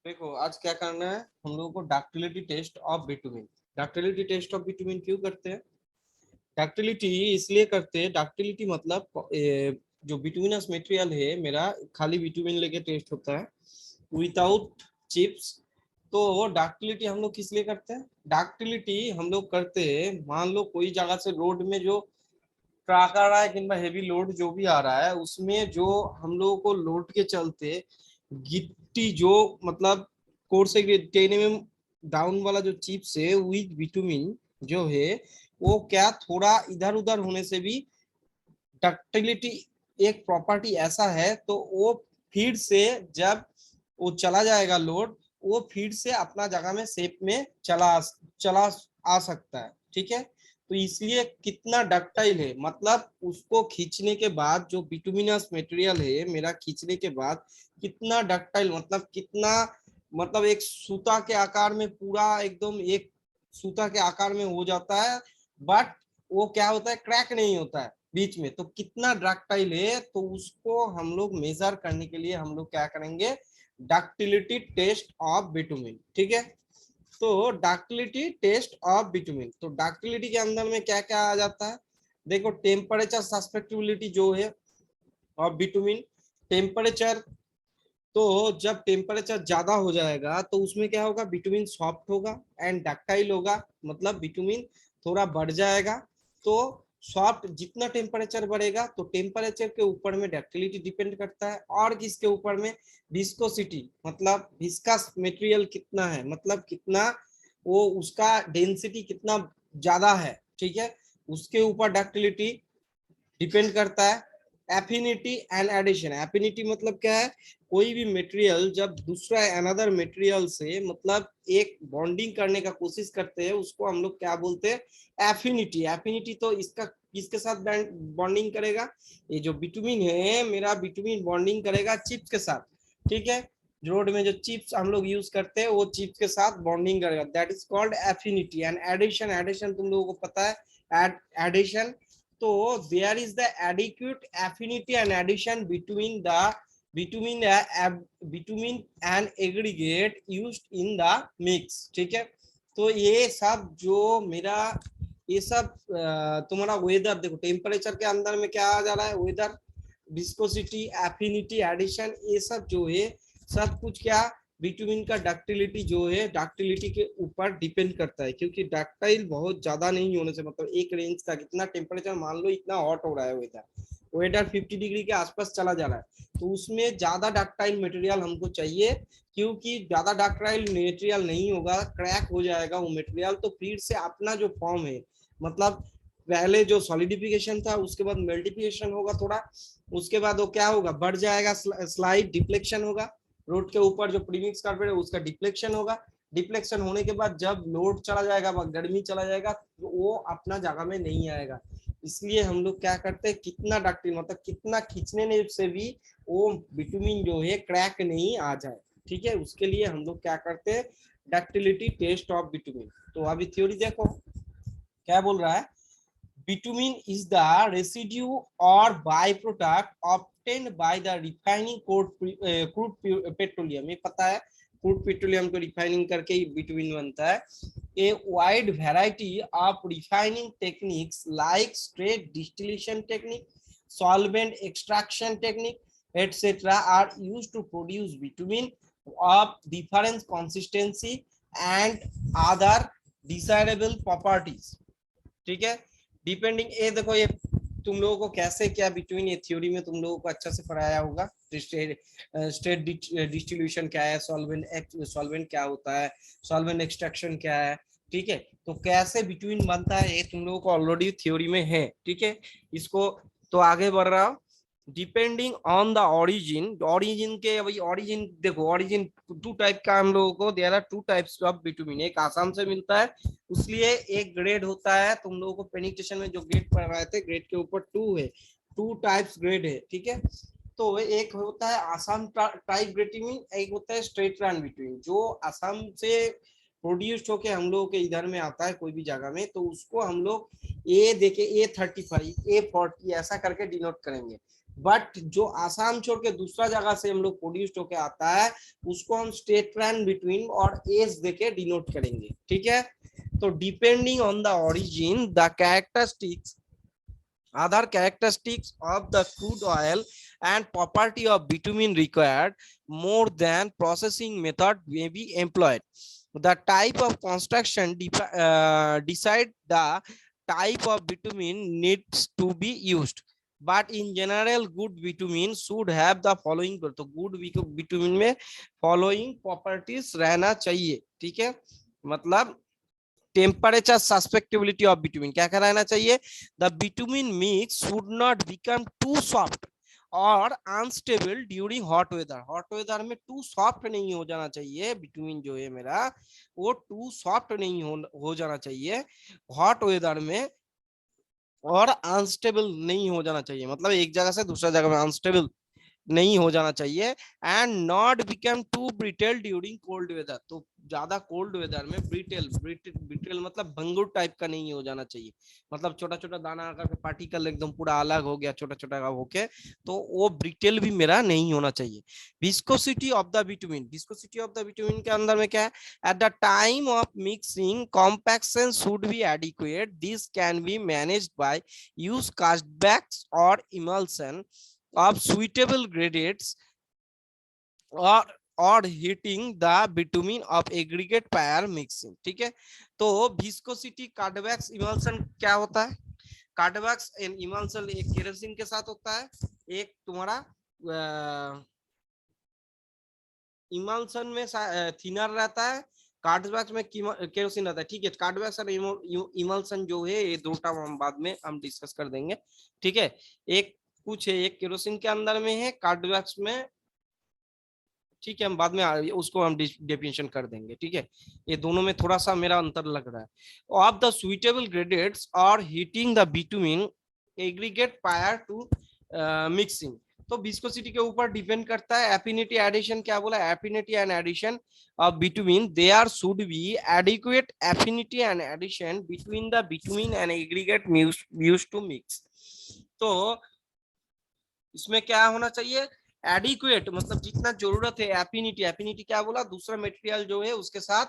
देखो आज क्या करना है हम लोगों को ductility test of bitumen. Ductility test of bitumen क्यों करते हैं? डक्टिलिटी इसलिए करते हैं, डक्टिलिटी मतलब जो बिटुमिनस मटेरियल है मेरा, खाली बिटुमिन लेके टेस्ट होता है विदाउट चिप्स। तो डक्टिलिटी हम लोग किस लिए करते हैं? डक्टिलिटी हम लोग करते हैं, मान लो कोई जगह से रोड में जो ट्रक आ रहा है किंबा हेवी लोड जो भी आ रहा है, उसमें जो हम लोगों को लोड के चलते गिट्टी जो मतलब कोर से 10 mm डाउन वाला जो चिप्स है विद विटामिन जो है, वो क्या थोड़ा इधर उधर होने से भी डक्टिलिटी एक प्रॉपर्टी ऐसा है, तो वो फिर से जब वो चला जाएगा लोड, वो फिर से अपना जगह में शेप में चला आ सकता है। ठीक है, तो इसलिए कितना डक्टाइल है, मतलब उसको खींचने के बाद जो बिटुमिनस मटेरियल है मेरा, खींचने के बाद कितना डक्टाइल, मतलब कितना, मतलब एक सूता के आकार में, पूरा एकदम एक सूता के आकार में हो जाता है। बट वो क्या होता है, क्रैक नहीं होता है बीच में। तो कितना डक्टाइल है, तो उसको हम लोग मेजर करने के लिए हम लोग क्या करेंगे, डक्टिलिटी टेस्ट ऑफ बिटुमिन। ठीक है, तो डक्टिलिटी टेस्ट ऑफ बिटुमिन, तो डक्टिलिटी के अंदर में क्या क्या आ जाता है? देखो टेम्परेचर सस्पेक्टिबिलिटी जो है ऑफ बिटुमिन, टेम्परेचर। तो जब टेम्परेचर ज्यादा हो जाएगा तो उसमें क्या होगा, बिटुमिन सॉफ्ट होगा एंड डक्टाइल होगा, मतलब बिटुमिन थोड़ा बढ़ जाएगा। तो सॉफ्ट, जितना टेम्परेचर बढ़ेगा तो टेम्परेचर के ऊपर में डक्टिलिटी डिपेंड करता है, और किसके ऊपर में, विस्कोसिटी, मतलब विस्कस मटेरियल कितना है, मतलब कितना वो उसका डेंसिटी कितना ज्यादा है। ठीक है, उसके ऊपर डक्टिलिटी डिपेंड करता है। एफिनिटी एंड एडिशन, एफिनिटी मतलब क्या है, कोई भी मटेरियल जब दूसरा अनदर मटेरियल से मतलब एक बॉन्डिंग करने का कोशिश करते हैं, उसको हम लोग क्या बोलते हैं, एफिनिटी। एफिनिटी तो इसका किसके साथ बॉन्डिंग करेगा, ये जो बिटुमिन है मेरा, बिटुमिन बॉन्डिंग करेगा चिप्स के साथ। ठीक है, रोड में जो चिप्स हम लोग यूज करते हैं वो चिप्स के साथ बॉन्डिंग करेगा, that is called affinity. And addition, addition तुम लोगों को पता है, एडिशन। तो there is the adequate affinity and addition between an aggregate used in the mix। ठीक है, तो ये सब जो मेरा, ये सब तुम्हारा वेदर, देखो टेम्परेचर के अंदर में क्या आ जा रहा है, वेदर, विस्कोसिटी, एफिनिटी, एडिशन, ये सब जो है सब कुछ क्या, बिटुमिन का डक्टिलिटी जो है, डक्टिलिटी के ऊपर डिपेंड करता है। क्योंकि डक्टाइल बहुत ज्यादा नहीं होने से, मतलब एक रेंज का कितना टेम्परेचर, मान लो इतना हॉट हो रहा है वेदर, वेदर 50 डिग्री के आसपास चला जा रहा है, तो उसमें ज्यादा डक्टाइल मटेरियल हमको चाहिए। क्योंकि ज्यादा डक्टाइल मटेरियल नहीं होगा, क्रैक हो जाएगा वो मटेरियल, तो फिर से अपना जो फॉर्म है, मतलब पहले जो सॉलिडिफिकेशन था उसके बाद मल्टीप्लिकेशन होगा थोड़ा, उसके बाद वो क्या होगा, बढ़ जाएगा, स्लाइड डिफ्लेक्शन होगा, रोड के ऊपर जो प्रीमिक्स कार्पेट है उसका डिफ्लेक्शन होगा। डिफ्लेक्शन होने के बाद जब लोड चला जाएगा, गर्मी चला जाएगा, तो वो अपना जगह में नहीं आएगा। इसलिए हम लोग क्या करते हैं, कितना डक्टिल, मतलब कितना खींचने से भी वो बिटुमिन जो है क्रैक नहीं आ जाए। ठीक है, उसके लिए हम लोग क्या करते हैं, डक्टिलिटी टेस्ट ऑफ बिटुमिन। तो अभी थ्योरी देखो क्या बोल रहा है, bitumen is the residue or byproduct obtained by the refining crude petroleum। ये पता है, क्रूड पेट्रोलियम को रिफाइनिंग करके ही बिटुमिन बनता है। A wide variety of refining techniques like straight distillation technique, solvent extraction technique etc are used to produce bitumen of different consistency and other desirable properties। ठीक है, depending, ये देखो ये तुम लोगों को कैसे क्या बिटवीन, ये थ्योरी में तुम लोगों को अच्छा से पढ़ाया होगा। स्टेट डिस्ट्रीब्यूशन क्या है, सॉल्वेंट क्या होता है, सॉल्वेंट एक्सट्रैक्शन क्या है। ठीक है, तो कैसे बिटवीन बनता है ये तुम लोगों को ऑलरेडी थ्योरी में है। ठीक है, इसको तो आगे बढ़ रहा हूँ। Depending on the origin, origin के, वही ऑरिजिन देखो, ऑरिजिन टू टाइप का हम लोगों को, there are two types of bitumen, एक आसाम से मिलता है, इसलिए एक ग्रेड होता है, तुम लोगों को पेनिट्रेशन में जो ग्रेड पढ़ाए थे, ग्रेड के ऊपर टू है, टू टाइप्स ग्रेड है। ठीक है, तो एक होता है आसाम टाइप बिटुमिन, एक होता है स्ट्रेट रन बिटुमिन, जो असम से प्रोड्यूस्ड होके हम लोगों के इधर में आता है कोई भी जगह में, तो उसको हम लोग ए देके A35 A40 ऐसा करके डिनोट करेंगे। बट जो आसाम छोड़ के दूसरा जगह से हम लोग प्रोड्यूस्ड होके आता है उसको हम स्टेट रन बिटवीन और एज देके डिनोट करेंगे, ठीक है। तो depending on the origin the characteristics other characteristics of the crude oil and property of bitumen required more than processing method may be employed. The type of construction decide the type of bitumen needs to be used, but in general good bitumen should have the following, तो good bitumen में following properties रहना चाहिए, ठीक है। मतलब temperature susceptibility of bitumen क्या कहना चाहिए, the bitumen mix should not become too soft और unstable during hot weather. Hot weather में टू सॉफ्ट नहीं हो जाना चाहिए बिटुमिन जो है मेरा, वो टू सॉफ्ट नहीं हो जाना चाहिए हॉट वेदर में, और अनस्टेबल नहीं हो जाना चाहिए, मतलब एक जगह से दूसरा जगह में अनस्टेबल नहीं हो जाना चाहिए। And not become too brittle during cold weather, तो ज्यादा कोल्ड वेदर में ब्रिटेल ब्रिटेल ब्रिटेल मतलब भंगुर टाइप का नहीं हो जाना चाहिए, मतलब छोटा छोटा दाना आकर पार्टिकल एकदम पूरा अलग हो गया छोटा छोटा होके, तो वो ब्रिटेल भी मेरा नहीं होना चाहिए। Viscosity of the bitumen, viscosity of the bitumen के अंदर में क्या है, at the time of mixing compaction should be adequate, this can be managed by use cutbacks और emulsion of suitable grades or heating the bitumen of aggregate pair mixing, ठीक है। तो viscosity कार्डवैक्स emulsion क्या होता है, कार्डवैक्स एंड इमल्सन एक kerosene के साथ होता है, एक तुम्हारा इमल्सन में थिनर रहता है, कार्डवैक्स में केरोसिन रहता है, ठीक है। कार्डवैक्स और इमल्सन जो है ये दो टर्म हम बाद में हम डिस्कस कर देंगे, ठीक है। एक कुछ है, एक केरोसिन के अंदर में है, कार्डवैक्स में, ठीक है, हम बाद में उसको हम डेफिनेशन कर देंगे, ठीक है। ये दोनों में थोड़ा सा मेरा अंतर लग रहा है। ऑफ द सुइटेबल ग्रेडेट्स और heating the bitumen aggregate prior to mixing, तो विस्कोसिटी के ऊपर डिपेंड करता है। एफिनिटी एडिशन क्या बोला, affinity and adhesion of bitumen, there should be adequate affinity and adhesion between the bitumen and aggregate used to mix. तो इसमें क्या होना चाहिए, एडिक्वेट मतलब जितना जरूरत है, एफिनिटी, एफिनिटी क्या बोला, दूसरा मटेरियल जो है उसके साथ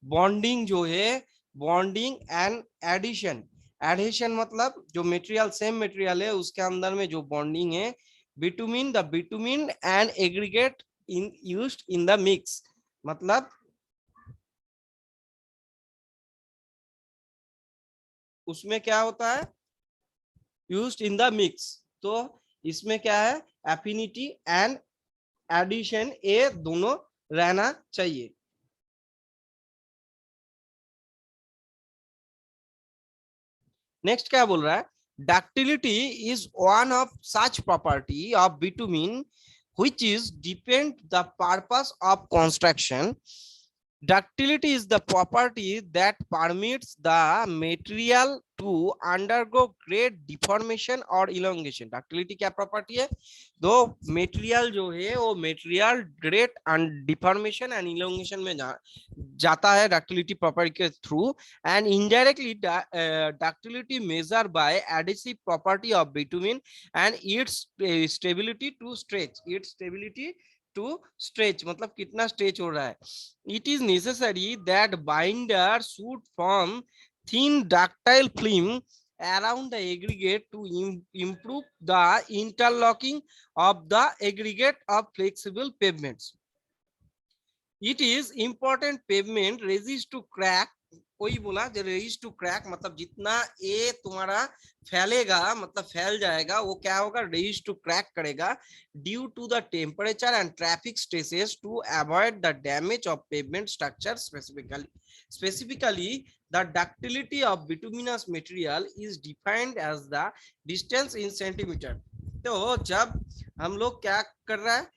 बॉन्डिंग जो है, बॉन्डिंग एंड एडिशन, एडिशन मतलब जो मटेरियल सेम मटेरियल है उसके अंदर में जो बॉन्डिंग है, bitumen the bitumen and aggregate in used in the mix, मतलब उसमें क्या होता है, यूज्ड इन द मिक्स। तो इसमें क्या है, एफिनिटी एंड एडिशन ये दोनों रहना चाहिए। नेक्स्ट क्या बोल रहा है, ductility is one of such property of bitumen which is depend the purpose of construction. Ductility is the property that permits the material to undergo great deformation or elongation. Ductility क्या property है, दो material जो है वो material great deformation and elongation में जाता है ductility property के through, and indirectly ductility measured by adhesive property of bitumen and its stability to stretch, its stability to stretch मतलब कितना स्ट्रेच हो रहा है। It is necessary that binder should form thin ductile film around the aggregate to improve the interlocking of the aggregate of flexible pavements. It is important pavement resist to crack, कोई बोला जो resist to crack मतलब जितना ये तुम्हारा फैलेगा मतलब फैल जाएगा वो क्या होगा, रेजिस्ट टू क्रैक करेगा, due to the temperature and traffic stresses to avoid the damage of pavement structure. Specifically the ductility of bituminous material is defined as the distance in centimeter। तो जब हम लोग क्या कर रहा है,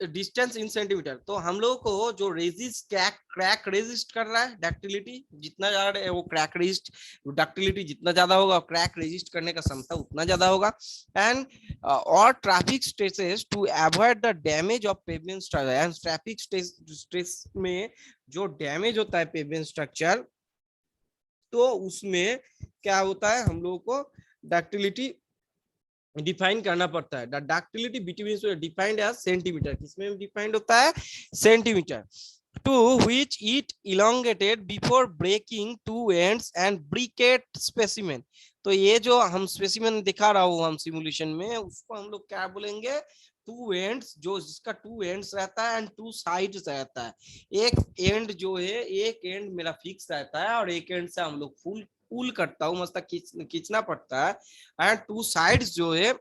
डिस्टेंस इन सेंटीमीटर, तो हम लोग को जो रेजिस्ट क्रैक रेजिस्ट कर रहा है, डक्टिलिटी जितना ज्यादा है वो क्रैक रेजिस्ट, डक्टिलिटी जितना ज्यादा होगा क्रैक रेजिस्ट करने का क्षमता उतना ज्यादा होगा। एंड और traffic stresses to avoid the damage of pavement structure, and traffic stress में जो डैमेज होता है पेवमेंट स्ट्रक्चर, तो उसमें क्या होता है हम लोगों को डक्टिलिटी डिफाइन करना पड़ता है। The ductility between defined as centimeter, किसमें डिफाइंड होता है? Centimeter. To which it elongated before breaking two ends and briquette specimen. तो ये जो हम स्पेसिमेन दिखा रहा हूँ हम सिमुलेशन में, उसको हम लोग क्या बोलेंगे? टू एंड्स, जो जिसका टू एंड्स रहता है एंड टू साइड्स रहता है। एक एंड जो है, एक एंड मेरा फिक्स रहता है और एक एंड से हम लोग फुल पुल करता हूँ, मतलब खींचना पड़ता है। एंड टू साइड्स जो है,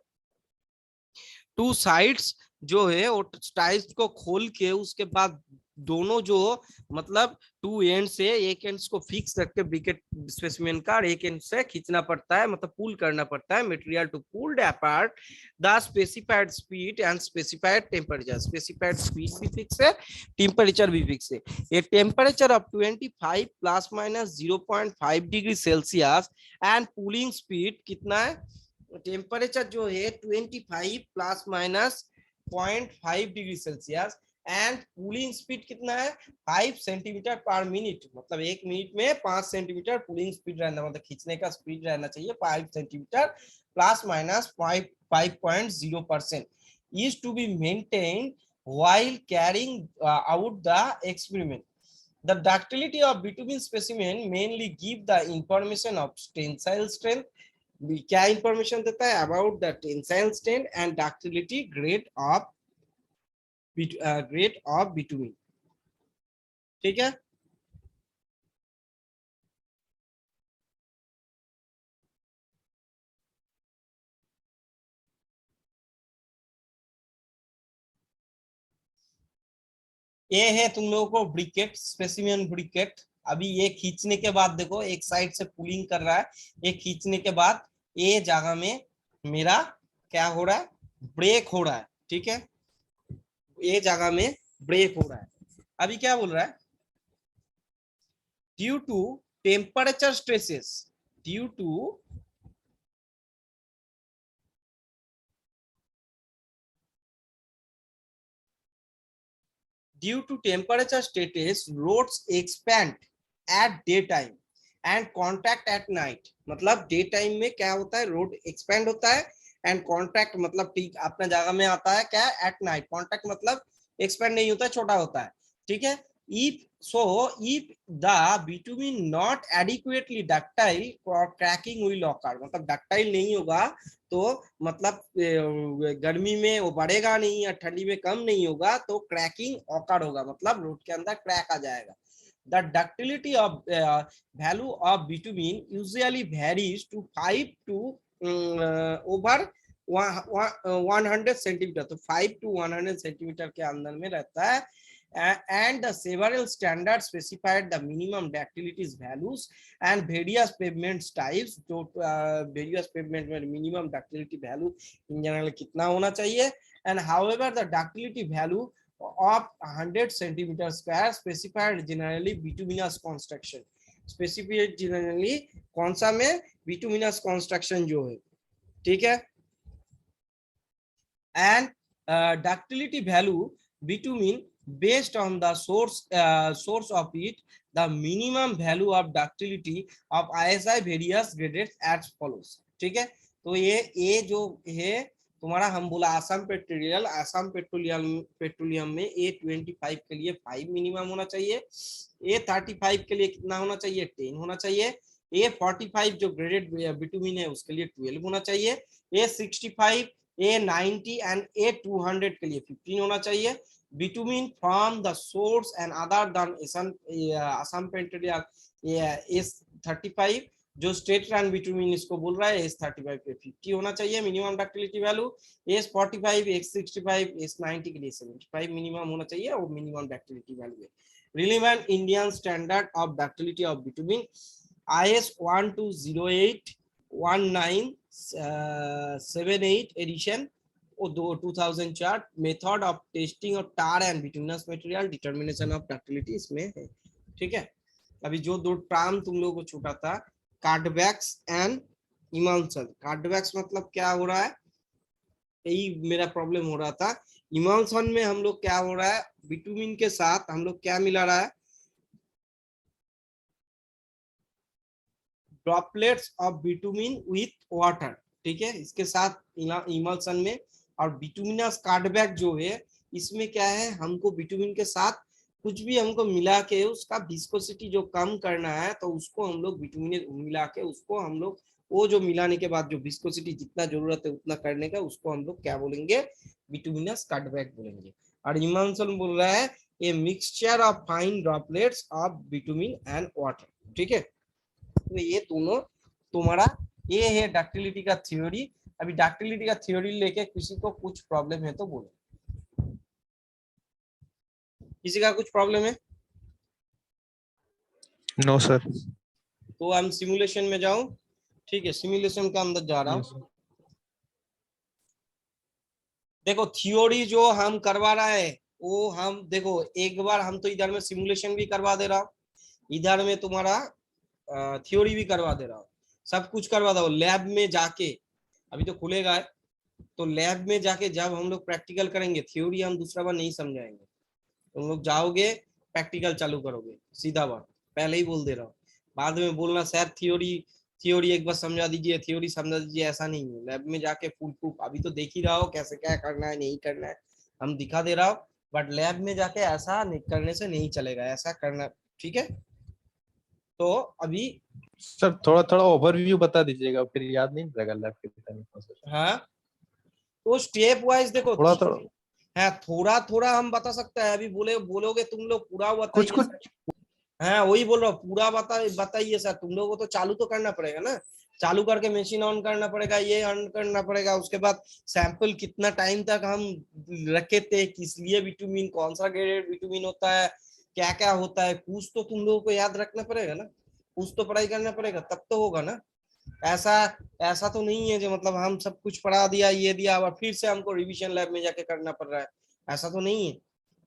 टू साइड्स जो है वो टाइल्स को खोल के उसके बाद दोनों जो मतलब टू एंड से एक एंड को फिक्स रख के ब्रिकेट स्पेसिमेन का एक एंड से खींचना पड़ता है, मतलब पुल करना पड़ता है material to pulled apart the specified speed and specified temperature. Specified speed भी फिक्स है, टेम्परेचर भी फिक्स है। A temperature of 25 plus minus 0.5 degree Celsius and pulling speed कितना है? टेम्परेचर जो है 25 plus minus 0.5 degree Celsius and cooling speed कितना है? 5 सेंटीमीटर पर मिनट, मतलब एक मिनट में 5 सेंटीमीटर कूलिंग स्पीड रहना, मतलब खींचने का स्पीड रहना चाहिए 5 centimetre plus minus 5.0% is to be maintained while carrying out the experiment. The ductility of bitumen specimen mainly give the information of tensile strength, क्या इंफॉर्मेशन देता है? About the tensile strength and ductility grade of bitumen. ठीक है, ये है तुम लोगों को ब्रिकेट, स्पेसिमेन ब्रिकेट। अभी ये खींचने के बाद देखो एक साइड से पुलिंग कर रहा है, ये खींचने के बाद ये जगह में मेरा क्या हो रहा है? ब्रेक हो रहा है। ठीक है, ये जगह में ब्रेक हो रहा है। अभी क्या बोल रहा है? Due to temperature stresses, due to due to temperature status roads expand at daytime and contract at night। मतलब डे टाइम में क्या होता है? रोड एक्सपेंड होता है एंड कॉन्ट्रैक्ट मतलब ठीक अपना जगह में आता है क्या? At night. कॉन्ट्रैक्ट मतलब एक्सपेंड नहीं होता है, छोटा होता है। ठीक है, if so if the bitumen not adequately ductile for cracking will occur, मतलब डक्टाइल नहीं होगा तो मतलब गर्मी में वो बढ़ेगा नहीं या ठंडी में कम नहीं होगा तो क्रैकिंग ऑकर होगा, मतलब रोड के अंदर क्रैक आ जाएगा। The ductility of value of bitumen usually varies to 5 to over 100 centimetre, तो 5 to 100 सेंटीमीटर के अंदर में रहता है। And the several standards specified the minimum ductilities values and various pavement types। तो various pavement में minimum ductility value in general कितना होना चाहिए? And however the ductility value of 100 centimeter square specified generally bituminous construction, specified generally कौन सा में? bituminous construction जो है। ठीक है, and ductility value bitumen based on the source of it, the minimum value of ductility of ISI various graded as follows। ठीक है, तो ये जो है तुम्हारा, हम बोला आसाम पेट्रोलियम, आसाम पेट्रोलियम में A25 के लिए 5 मिनिमम होना चाहिए, A35 के लिए कितना होना चाहिए? 10 होना चाहिए, A45 जो ग्रेडेड बिटुमिन है उसके लिए 12 होना चाहिए, A65 A90 एंड A200 के लिए 15 होना चाहिए। Bitumen from the source and other than Assam petroleum S35 जो स्टेट रन बिटुमिन इसको बोल रहा है S35 पे 50 होना चाहिए minimum ductility value. S45 S65 S90 के लिए 75 मिनिमम होना चाहिए और मिनिमम डक्टिलिटी वैल्यू है। Relevant Indian standard of ductility of bitumen IS 1208 1978 edition और 2004। Method of testing of tar and bituminous material, determination of ductility इसमें है। ठीक है, अभी जो दो टर्म तुम लोगों को छूटा था, कार्डवैक्स एंड इमल्सन। कार्डवैक्स मतलब क्या हो रहा है? यही मेरा प्रॉब्लम हो रहा था। इमल्सन में हम लोग क्या हो रहा है? बिटुमिन के साथ हम लोग क्या मिला रहा है? Droplets of bitumen with water. ठीक है, इसके साथ इमल्सन में। और बिटुमिनस कार्डबैक जो है इसमें क्या है, हमको बिटुमिन के साथ कुछ भी हमको मिला के उसका विस्कोसिटी जो कम करना है, तो उसको हम लोग बिटुमिन मिला के उसको हम लोग वो जो मिलाने के बाद जो विस्कोसिटी जितना जरूरत है उतना करने का, उसको हम लोग क्या बोलेंगे, बिटुमिनस कार्डबैक बोलेंगे। और इमल्सन बोल रहा है ए mixture of fine droplets of bitumen and water. ठीक है, तो ये दोनों तुम्हारा ये है डक्टिलिटी का थ्योरी। अभी डक्टिलिटी का थ्योरी लेके किसी को कुछ प्रॉब्लम है तो बोलो, किसी का कुछ प्रॉब्लम है? No sir. तो हम सिमुलेशन में जाऊं, ठीक है, सिमुलेशन का अंदर जा रहा हूं। देखो थ्योरी जो हम करवा रहा है वो हम देखो एक बार हम तो इधर में सिमुलेशन भी करवा दे रहा हूँ, इधर में तुम्हारा थ्योरी भी करवा दे रहा हूँ, सब कुछ करवा दो लैब में जाके। अभी तो खुलेगा है, तो लैब में जाके जब हम लोग प्रैक्टिकल करेंगे, थ्योरी हम दूसरा बार नहीं समझाएंगे, तुम लोग जाओगे प्रैक्टिकल चालू करोगे, सीधा बात पहले ही बोल दे रहा हूँ। बाद में बोलना सर थ्योरी थ्योरी एक बार समझा दीजिए, थ्योरी समझा दीजिए, ऐसा नहीं है। लैब में जाके फुल प्रूफ अभी तो देख ही रहा हो कैसे क्या करना है नहीं करना है, हम दिखा दे रहा हूँ, बट लैब में जाके ऐसा करने से नहीं चलेगा, ऐसा करना। ठीक है, तो अभी सर थोड़ा थोड़ा ओवरव्यू बता दीजिएगा, फिर याद नहीं रहेगा लैब के टाइम पर। हाँ, तो स्टेप वाइज देखो थोड़ा थोड़ा है, थोड़ा थोड़ा हम बता सकते हैं। अभी बोलोगे तुम लोग पूरा कुछ बताइए सर। कुछ। हाँ वही बोल रहा हूँ, पूरा बताइए सर, तुम लोगों को तो चालू तो करना पड़ेगा ना, चालू करके मशीन ऑन करना पड़ेगा, ये ऑन करना पड़ेगा, उसके बाद सैंपल कितना टाइम तक हम रखे थे, किस लिए विटामिन, कौन सा ग्रेडेड विटामिन होता है, क्या क्या होता है, कुछ तो तुम लोगों को याद रखना पड़ेगा ना, कुछ तो पढ़ाई करना पड़ेगा तब तो होगा ना। ऐसा ऐसा तो नहीं है जो मतलब हम सब कुछ पढ़ा दिया ये दिया और फिर से हमको रिवीजन लैब में जाके करना पड़ रहा है, ऐसा तो नहीं है।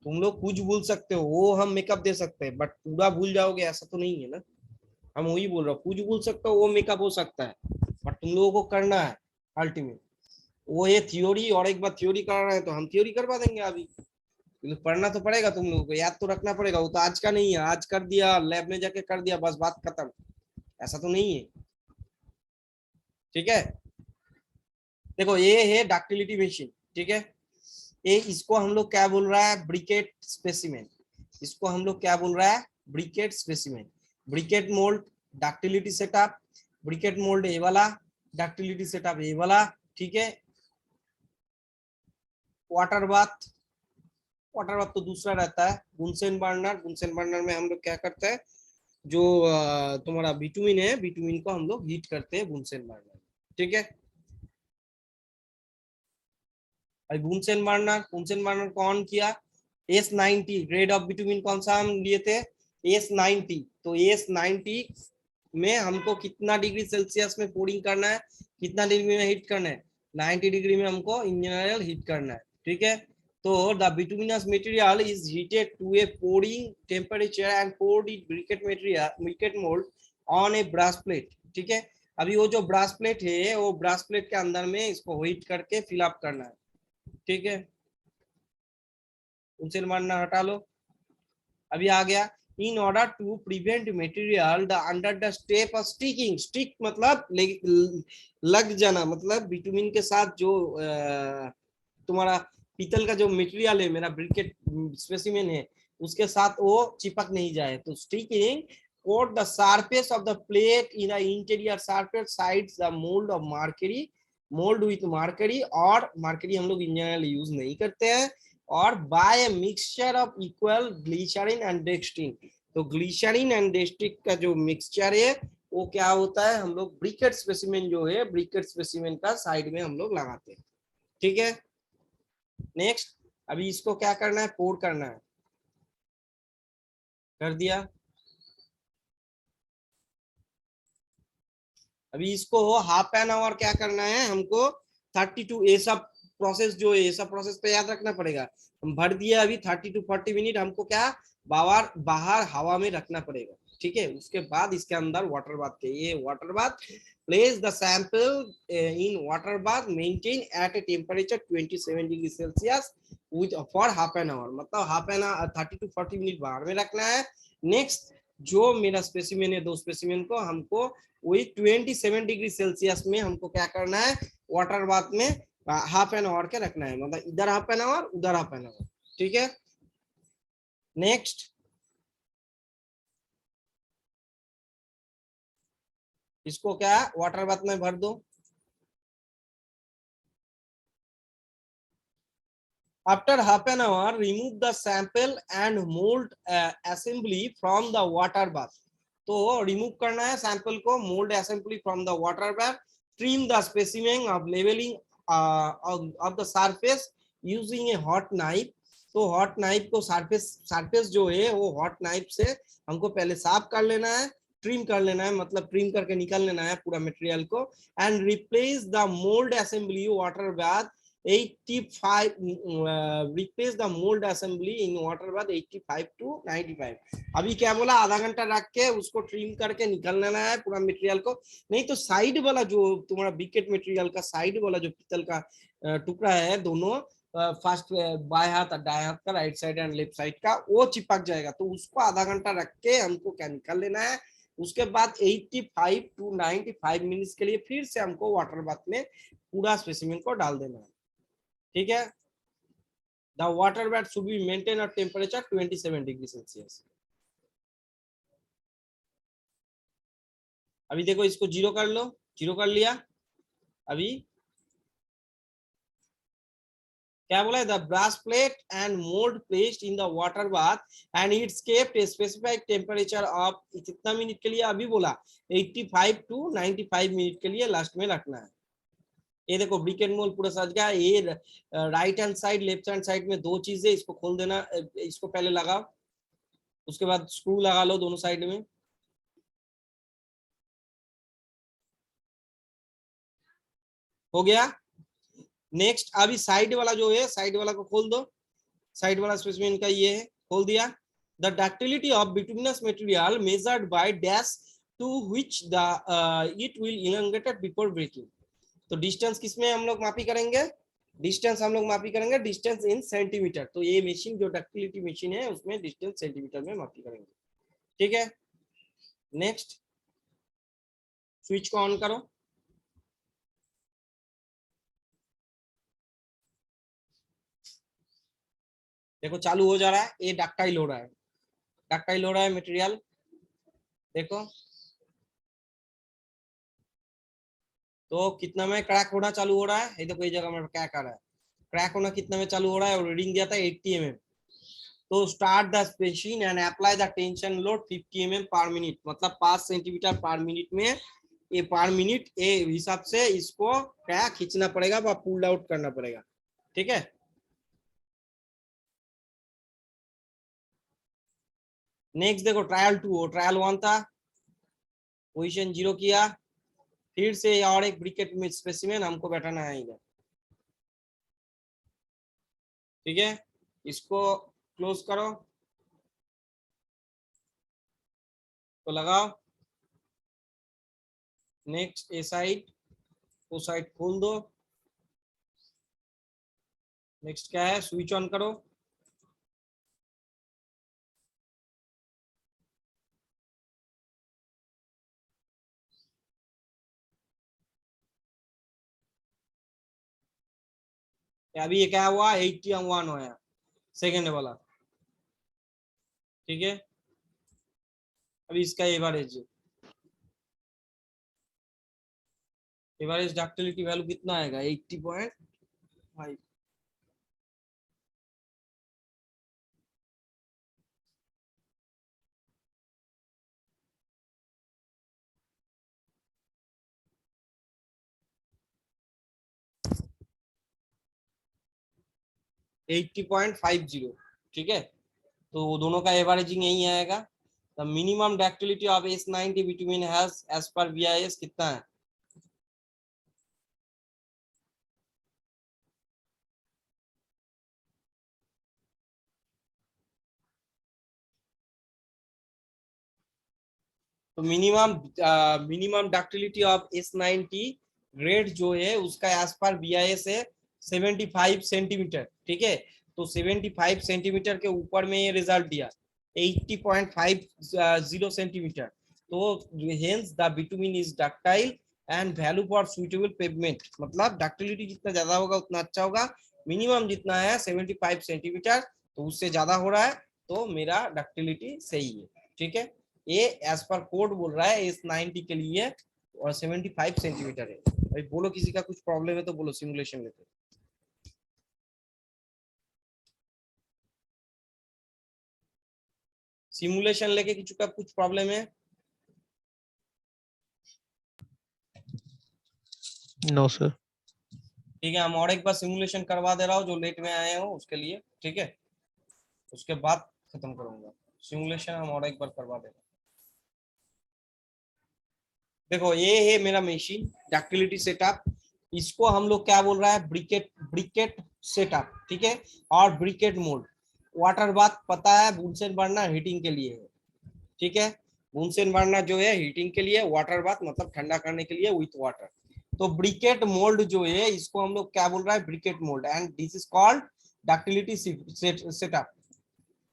तुम लोग कुछ भूल सकते हो, वो हम मेकअप दे सकते हैं, बट पूरा भूल जाओगे ऐसा तो नहीं है ना। हम वही बोल रहे हो, कुछ भूल सकते हो, वो मेकअप हो सकता है, बट तुम लोगों को करना है अल्टीमेट। वो ये थ्योरी और एक बार थ्योरी करना है तो हम थ्योरी करवा देंगे। अभी पढ़ना तो पड़ेगा, तुम लोगों को याद तो रखना पड़ेगा, वो तो आज का नहीं है, आज कर दिया लैब में जाके कर दिया बस बात खत्म, ऐसा तो नहीं है। ठीक है, देखो ये है डक्टिलिटी मशीन। ठीक है, ये इसको हम लोग क्या बोल रहा है, ब्रिकेट स्पेसिमेन। इसको हम लोग क्या बोल रहा है, briquette specimen. Briquette mould ductility setup, briquette mould A वाला, डक्टिलिटी सेटअप ए वाला। ठीक है, वाटर बाथ, वाटर बाथ तो दूसरा रहता है। बुनसेन बर्नर, बुनसेन बर्नर में हम लोग क्या करते हैं, जो तुम्हारा बिटुमिन है, बिटुमिन को हम लोग हीट करते हैं बुनसेन बर्नर। ठीक है, बुनसेन बर्नर, बुनसेन बर्नर को ऑन किया, S90 ग्रेड ऑफ बिटुमिन कौन सा हम लिए थे, S90। तो S90 में हमको कितना डिग्री सेल्सियस में पोरिंग करना है, कितना डिग्री में हीट करना है, 90 डिग्री में हमको इन जनरल हीट करना है। ठीक है, तो the bituminous material is heated to a pouring temperature and poured in briquette material briquette mould on a brass plate. ठीक है, अभी वो जो ब्रास प्लेट है वो ब्रास प्लेट के अंदर में इसको हीट करके फिल अप करना है। ठीक है, उनसे मानना हटा लो। अभी आ गया, in order to prevent material the under the step of sticking. Stick मतलब लग जाना, मतलब बिटुमिन के साथ जो तुम्हारा पीतल का जो मटेरियल है, मेरा ब्रिकेट स्पेसिमेन है, उसके साथ वो चिपक नहीं जाए, तो sticking coat the surface of the plate in the interior surface sides the mould of mercury, mould with mercury. और मार्करी हम लोग इन जनरल यूज नहीं करते हैं, और by a mixture of equal glycerine and dextrin. तो glycerine and dextrin का जो मिक्सचर है वो क्या होता है, हम लोग ब्रिकेट स्पेसिमेन जो है, ब्रिकेट स्पेसिमेन का साइड में हम लोग लगाते हैं। ठीक है, नेक्स्ट, अभी इसको क्या करना है, पोर करना है, कर दिया। अभी इसको हाफ एन आवर क्या करना है हमको, 32, ये सब प्रोसेस जो है, ये सब प्रोसेस तो याद रखना पड़ेगा। हम भर दिया, अभी 30 to 40 मिनट हमको क्या बाहर बाहर हवा में रखना पड़ेगा। ठीक है, उसके बाद इसके अंदर वाटर बाथ के, ये water bath, place the sample in water bath, maintain at a temperature 27 degree Celsius with for half an hour, मतलब half an hour 30 to 40 minute बाहर में रखना है। नेक्स्ट जो मेरा स्पेसिमेन है, 2 स्पेसिमेन को हमको वही 27 डिग्री सेल्सियस में हमको क्या करना है, वाटर बाथ में हाफ एन आवर के रखना है, मतलब इधर हाफ एन आवर उधर हाफ एन आवर। ठीक है, नेक्स्ट इसको क्या वाटर बाथ में भर दो। After half an hour, remove the sample and mold assembly from the water bath. तो रिमूव करना है सैंपल को, mould assembly from the water bath, trim the specimen of leveling of the surface using a hot knife। तो hot knife को surface जो है वो hot knife से हमको पहले साफ कर लेना है, ट्रिम कर लेना है, मतलब ट्रिम करके निकाल लेना है पूरा मटेरियल को। And replace the mould assembly water bath 85 replace the mold assembly in water bath 85 to 95। अभी क्या बोला, आधा घंटा रख के उसको ट्रिम करके निकाल लेना है पूरा मटेरियल को। नहीं तो साइड वाला जो तुम्हारा बिकेट मटेरियल का साइड वाला जो पीतल का टुकड़ा है, दोनों फर्स्ट बाएं हाथ और दाएं हाथ का, right side and left side का, वो चिपक जाएगा। तो उसको आधा घंटा रख के हमको क्या निकाल लेना है। उसके बाद 85 टू 95 मिनट्स के लिए फिर से हमको वाटर बाथ में पूरा स्पेसिमेन को डाल देना है। ठीक है, the water bath should be maintained at temperature 27 degree Celsius. अभी देखो इसको जीरो कर लो, जीरो कर लिया। अभी क्या बोला है, the brass plate and mould placed in the water bath and it's kept a specified temperature of कितना मिनट के लिए, अभी बोला 85 टू 95 मिनट के लिए लास्ट में रखना है। ये देखो ब्रिक एंड मोल्ड पूरा सज गया। ये right hand side left hand side में दो चीजें, इसको खोल देना, इसको पहले लगाओ, उसके बाद स्क्रू लगा लो दोनों साइड में। हो गया। नेक्स्ट अभी साइड वाला जो है, साइड वाला को खोल दो। साइड वाला स्पेसिमेन का ये है, खोल दिया। The ductility of bituminous material measured by dash to which the it will elongated before breaking. तो डिस्टेंस किसमें हम लोग मापी करेंगे, डिस्टेंस हम लोग मापी करेंगे डिस्टेंस इन सेंटीमीटर। तो ये मशीन जो डक्टिलिटी मशीन है उसमें डिस्टेंस सेंटीमीटर में मापी करेंगे। ठीक है, नेक्स्ट स्विच को ऑन करो। देखो चालू हो जा रहा है, ये डक्टाइल हो रहा है, डक्टाइल हो रहा है मटेरियल। देखो तो कितना में क्रैक होना चालू हो रहा है, ये देखो ये जगह में क्या कर रहा है, क्रैक होना कितना में चालू हो रहा है, और रीडिंग दिया था 80 mm। तो start the machine and apply the tension load 50 mm पर मिनट, मतलब 5 सेंटीमीटर पर मिनट में, ये पर मिनट ये हिसाब से इसको क्या खींचना पड़ेगा व पुल आउट करना पड़ेगा। ठीक है, नेक्स्ट देखो ट्रायल 2, ट्रायल 1 था, पोजीशन 0 किया, फिर से और एक ब्रिकेट में स्पेसिमेन हमको बैठाना है इधर। ठीक है, इसको क्लोज करो, तो लगाओ। नेक्स्ट ए साइड, वो साइड खोल दो। नेक्स्ट क्या है, स्विच ऑन करो। अभी ये क्या हुआ, 81 हुआ सेकेंड वाला। ठीक है, अभी इसका एवरेज डक्टिलिटी वैल्यू कितना आएगा, 80.5। ठीक है, तो दोनों का एवरेजिंग यही आएगा। The minimum ductility of S90 between has as per BIS कितना है, तो minimum ductility of S90 grade जो है उसका एज पर BIS है 75 सेंटीमीटर। ठीक है, तो 75 सेंटीमीटर के ऊपर में ये रिजल्ट दिया, 80.50 सेंटीमीटर। तो hence the bitumen is ductile and value for suitable pavement, मतलब डक्टिलिटी जितना ज्यादा होगा उतना अच्छा होगा। मिनिमम जितना है 75 सेंटीमीटर, तो उससे ज्यादा हो रहा है तो मेरा डक्टिलिटी सही है। ठीक है, ये एज पर कोड बोल रहा है इस 90 के लिए और 75 सेंटीमीटर है। भाई बोलो किसी का कुछ प्रॉब्लम है तो बोलो, सिमुलेशन लेते हैं। सिमुलेशन लेके किसी का कुछ प्रॉब्लम है? No sir. ठीक है, हम और एक बार सिमुलेशन करवा दे रहा हूँ जो लेट में आए हो उसके लिए। ठीक है, उसके बाद खत्म करूंगा सिमुलेशन, हम और एक बार करवा दे रहे हैं। देखो ये है मेरा मशीन डक्टिलिटी सेटअप, इसको हम लोग क्या बोल रहा है, ब्रिकेट ब्रिकेट सेटअप। ठीक है, और ब्रिकेट मोड। वाटर बाथ पता है, बुनसेन बर्नर हीटिंग के लिए है। ठीक है, बुनसेन बर्नर जो है हीटिंग के लिए, वाटर बाथ मतलब ठंडा करने के लिए विथ वाटर। तो ब्रिकेट मोल्ड जो है इसको हम लोग क्या बोल रहा है, briquette mould, and this is called ductility setup.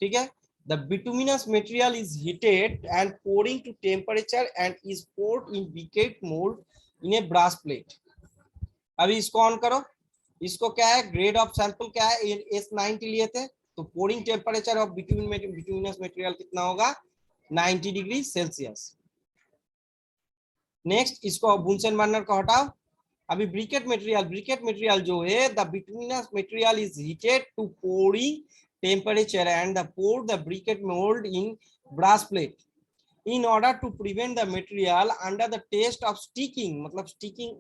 ठीक है, the bituminous material is heated and pouring to temperature and is poured in briquette mold in a brass plate। अभी इसको ऑन करो, इसको क्या है, ग्रेड ऑफ सैंपल क्या है, S90 लिए थे, तो pouring temperature of bituminous material कितना होगा, 90 डिग्री सेल्सियस। नेक्स्ट इसको बुनसेन बर्नर को हटाओ। अभी ब्रिकेट मटेरियल जो है, the bituminous material is heated to pouring temperature and the pour the briquette mould in brass plate in order to prevent the material under the test of sticking, मतलब sticking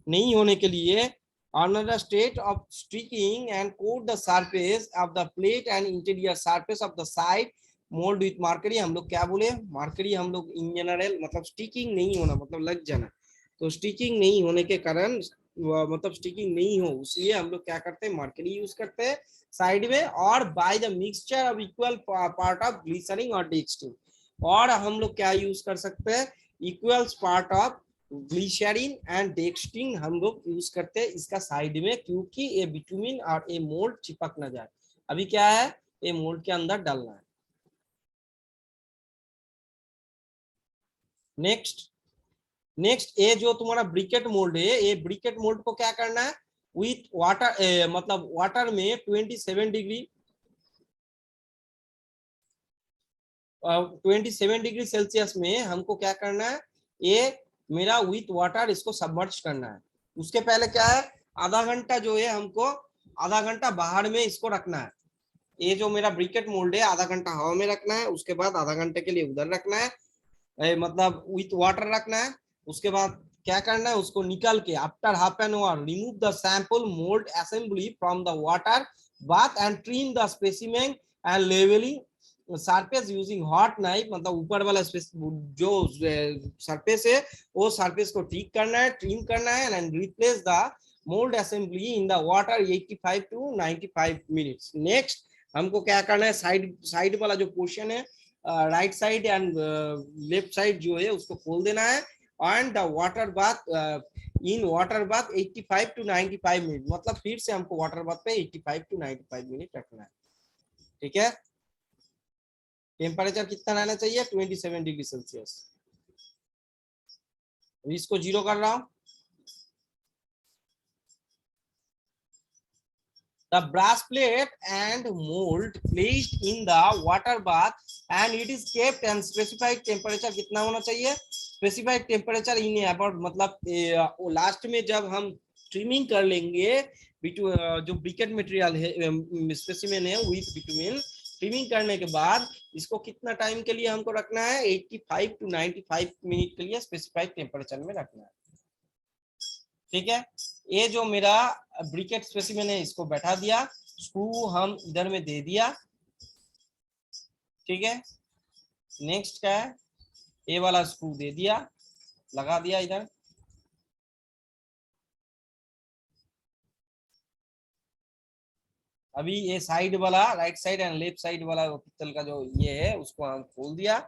नहीं होने के लिए, under the state of sticking and coat the surface of the plate and interior surface of the side mold with mercury। हम लोग क्या बोले, mercury हम लोग इन जनरल मतलब स्टिकिंग नहीं होना मतलब लग जाना, तो स्टिकिंग नहीं होने के कारण मतलब स्टिकिंग नहीं हो इसलिए हम लोग क्या करते हैं, मर्करी यूज करते हैं साइड में, और by the mixture of equal part of glycerine और डेक्स्ट्रिन। और हम लोग क्या यूज कर सकते हैं, equals part of glycerine and dextrin हम लोग यूज करते हैं इसका साइड में, क्योंकि ये बिटुमिन और ये मोल्ड चिपक ना जाए। अभी क्या है, ये मोल्ड के अंदर डालना है। नेक्स्ट ये जो तुम्हारा ब्रिकेट मोल्ड है, ये ब्रिकेट मोल्ड को क्या करना है, विथ वाटर मतलब वाटर में 27 डिग्री 27 डिग्री सेल्सियस में हमको क्या करना है, ये मेरा विथ वाटर इसको सबमर्ज करना है। उसके पहले क्या है, आधा घंटा जो है हमको आधा घंटा बाहर में इसको रखना है। ये जो मेरा ब्रिकेट मोल्ड है आधा घंटा हवा में रखना है, उसके बाद आधा घंटे के लिए उधर रखना है, मतलब विथ वाटर रखना है। उसके बाद क्या करना है, उसको निकल के after half an hour remove the sample mould assembly from the water bath and trim the specimen and levelling surface using hot knife, मतलब ऊपर वाला जो सरफेस है वो सरफेस को ठीक करना है, ट्रिम करना है, and replace the mould assembly in the water 85 to 95 minutes. Next हमको क्या करना है, साइड वाला जो पोर्शन है right side and left side जो है उसको खोल देना है, and the water bath in water bath 85 to 95 minute, मतलब फिर से हमको वाटर बाथ पे 85 to 95 मिनट रखना है। ठीक है, टेम्परेचर कितना रहना चाहिए, 27 डिग्री सेल्सियस। इसको 0 कर रहा हूं। The brass plate and mold placed in the water bath and it is kept and specified temperature कितना होना चाहिए, specified temperature in about मतलब लास्ट में जब हम ट्रिमिंग कर लेंगे जो ब्रिकेट मटेरियल है स्पेसिमेन है विथ बिटुमिन, ट्रिमिंग करने के बाद इसको कितना टाइम के लिए हमको रखना है, 85 to 95 मिनट के लिए स्पेसिफाइड टेम्परेचर में रखना है। ठीक है, ये जो मेरा ब्रिकेट स्पेसिमेन है इसको बैठा दिया, स्क्रू हम इधर में दे दिया। ठीक है, नेक्स्ट क्या है, ये वाला स्क्रू दे दिया, लगा दिया इधर। अभी ये साइड वाला right side and left side वाला पित्तल का जो ये है उसको हम खोल दिया।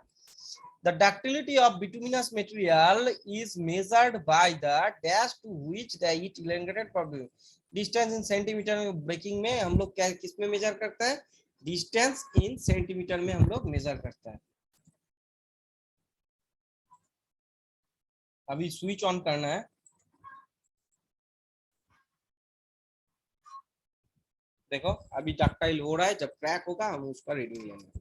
The ductility of bituminous material is measured by the dash to which the it elongated for distance in centimeter। Breaking में हम लोग क्या किस में मेजर करते हैं, डिस्टेंस इन सेंटीमीटर में हम लोग मेजर करते हैं। अभी स्विच ऑन करना है, देखो अभी डक्टाइल हो रहा है, जब क्रैक होगा हम उसका रीडिंग लेंगे।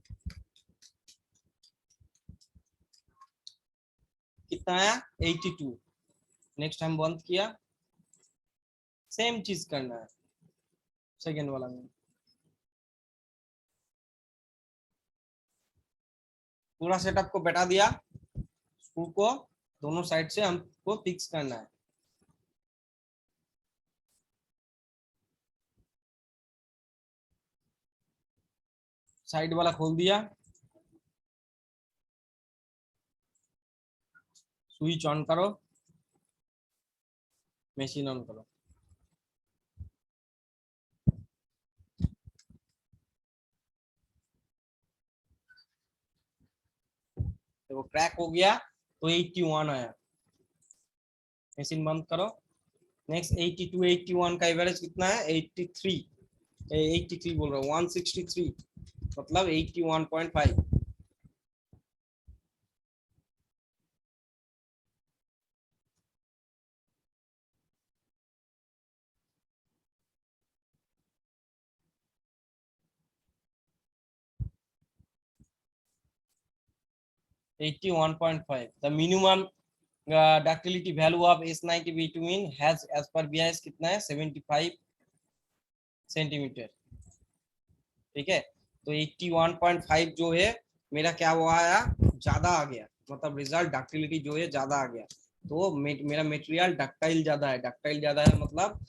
कितना आया 82। नेक्स्ट हम बंद किया, सेम चीज करना है सेकेंड वाला में। पूरा सेटअप को बैठा दिया, स्क्रू को दोनों साइड से हमको फिक्स करना है। साइड वाला खोल दिया, स्विच ऑन करो, मशीन ऑन करो। तो वो क्रैक हो गया तो 81 आया, मशीन बंद करो। नेक्स्ट 82 81 का एवरेज कितना है 83 बोल रहा हूँ 163 मतलब 81.5। The minimum ductility value of S90 bitumen has as per BIS कितना है 75 सेंटीमीटर। ठीक है, तो 81.5 जो है मेरा क्या हुआ आया, ज्यादा आ गया, मतलब रिजल्ट डक्टिलिटी जो है ज्यादा आ गया। तो मेरा मटेरियल डक्टाइल ज्यादा है, डक्टाइल ज्यादा है मतलब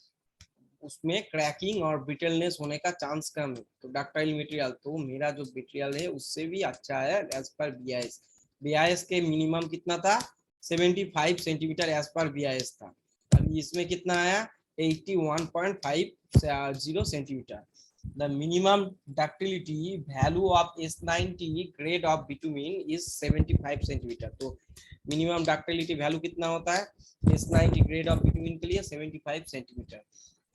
उसमें क्रैकिंग और ब्रिटलनेस होने का चांस कम है। तो डक्टाइल मटेरियल, तो मेरा जो मटेरियल है उससे भी अच्छा है एज पर बीआईएस। बीआईएस के मिनिमम कितना था 75 सेंटीमीटर एज पर बीआईएस था, अभी इसमें कितना आया 81.50 centimetre. The minimum ductility value of S90 grade of bitumen is 75 centimetre. तो मिनिमम डक्टिलिटी वैल्यू कितना होता है S90 ग्रेड ऑफ bitumen के लिए 75 centimetre.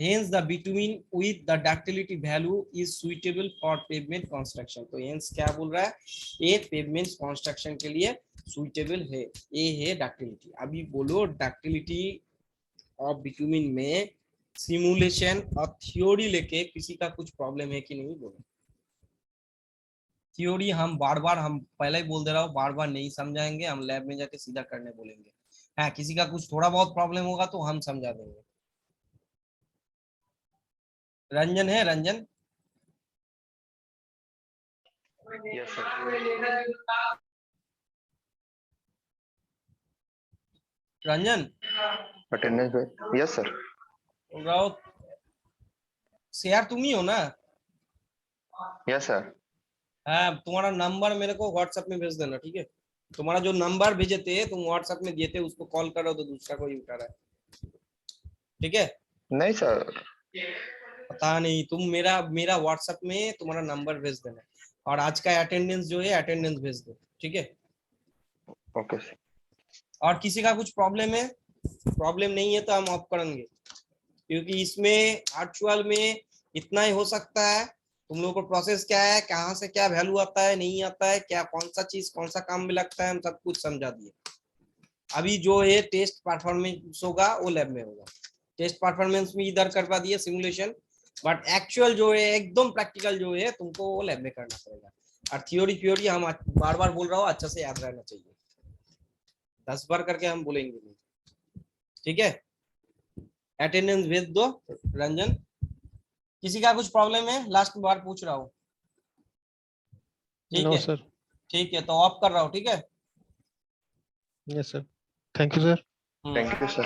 Hence the bitumen with the ductility value is suitable for pavement construction। तो hence क्या बोल रहा है, ये pavement construction के लिए suitable है, ये है ductility। अभी बोलो ductility ऑफ bitumen में सिमुलेशन और थ्योरी लेके किसी का कुछ प्रॉब्लम है कि नहीं बोलो। थ्योरी हम बार बार, हम पहले ही बोल दे रहा हूँ, बार बार नहीं समझाएंगे, हम लैब में जाके सीधा करने बोलेंगे। हाँ, किसी का कुछ थोड़ा बहुत प्रॉब्लम होगा तो हम समझा देंगे। रंजन है, Ranjan Yes, sir. Ranjan Attendance by. Yes, sir. Raut share तुम ही हो ना? Yes, sir. हाँ, तुम्हारा नंबर मेरे को व्हाट्सएप में भेज देना, ठीक है? तुम्हारा जो नंबर भेजे थे तुम व्हाट्सएप में दिए थे, उसको कॉल करो तो दूसरा कोई उठा रहा है, ठीक है? नहीं सर, पता नहीं, तुम मेरा मेरा व्हाट्सएप में तुम्हारा नंबर भेज देना और आज का अटेंडेंस जो है अटेंडेंस भेज दो, ठीक है? Okay sir. और किसी का कुछ प्रॉब्लम है? प्रॉब्लम नहीं है तो हम ऑफ करेंगे, क्योंकि इसमें एक्चुअल में इतना ही हो सकता है। तुम लोगों को प्रोसेस क्या है, कहाँ से क्या वैल्यू आता है नहीं आता है, क्या कौन सा चीज कौन सा काम में लगता है, हम सब कुछ समझा दिए। अभी जो है टेस्ट परफॉर्मेंस होगा वो लैब में होगा। टेस्ट परफॉर्मेंस में इधर करवा दिए सिमुलेशन, बट एक्चुअल जो है एकदम प्रैक्टिकल जो है तुमको वो लैब में करना पड़ेगा। और थ्योरी हम बार बार बोल रहा हूँ, अच्छा से याद रहना चाहिए, 10 बार करके हम बोलेंगे, ठीक है? अटेंडेंस भेज दो रंजन। किसी का कुछ प्रॉब्लम है? लास्ट बार पूछ रहा हूँ, ठीक नो है? सर। ठीक है, तो ऑफ कर रहा हूँ, ठीक है? Yes sir, thank you sir. Thank you sir.